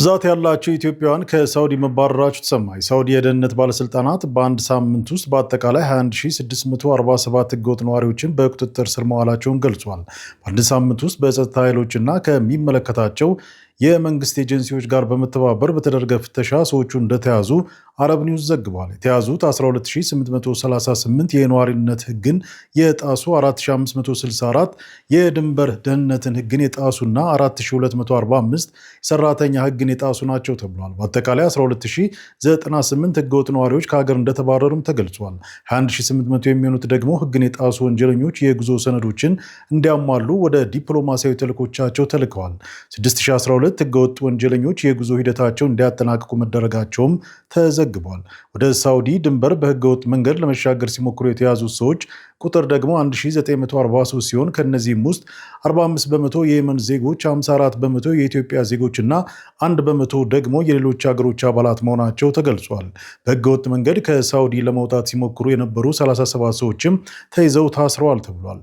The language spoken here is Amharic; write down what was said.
ብዛት ያላቸው ኢትዮጵያውያን ከሳውዲ መባረራቸው ተሰማ። የሳውዲ የደህንነት ባለስልጣናት በአንድ ሳምንት ውስጥ በአጠቃላይ 21647 ህገወጥ ነዋሪዎችን በቁጥጥር ስር መዋላቸውን ገልጿል። በአንድ ሳምንት ውስጥ በጸጥታ ኃይሎችና ከሚመለከታቸው የመንግስት ኤጀንሲዎች ጋር በመተባበር በተደረገ ፍተሻ ሰዎቹ እንደተያዙ አረብ ኒውስ ዘግቧል። የተያዙት 12838 የነዋሪነት ህግን የጣሱ፣ 4564 የድንበር ደህንነትን ህግን የጣሱና 4245 የሰራተኛ ህግን የጣሱ ናቸው ተብሏል። በአጠቃላይ 12098 ህገወጥ ነዋሪዎች ከሀገር እንደተባረሩም ተገልጿል። 21800 የሚሆኑት ደግሞ ህግን የጣሱ ወንጀለኞች የጉዞ ሰነዶችን እንዲያሟሉ ወደ ዲፕሎማሲያዊ ተልእኮቻቸው ተልከዋል። 6012 ህገወጥ ወንጀለኞች የጉዞ ሂደታቸው እንዲያጠናቅቁ መደረጋቸውም ተዘግቧል። ወደ ሳውዲ ድንበር በህገወጥ መንገድ ለመሻገር ሲሞክሩ የተያዙት ሰዎች ቁጥር ደግሞ 1943 ሲሆን ከነዚህም ውስጥ 45 በመቶ የየመን ዜጎች፣ 54 በመቶ የኢትዮጵያ ዜጎች እና 1 በመቶ ደግሞ የሌሎች ሀገሮች አባላት መሆናቸው ተገልጿል። በህገወጥ መንገድ ከሳውዲ ለመውጣት ሲሞክሩ የነበሩ 37 ሰዎችም ተይዘው ታስረዋል ተብሏል።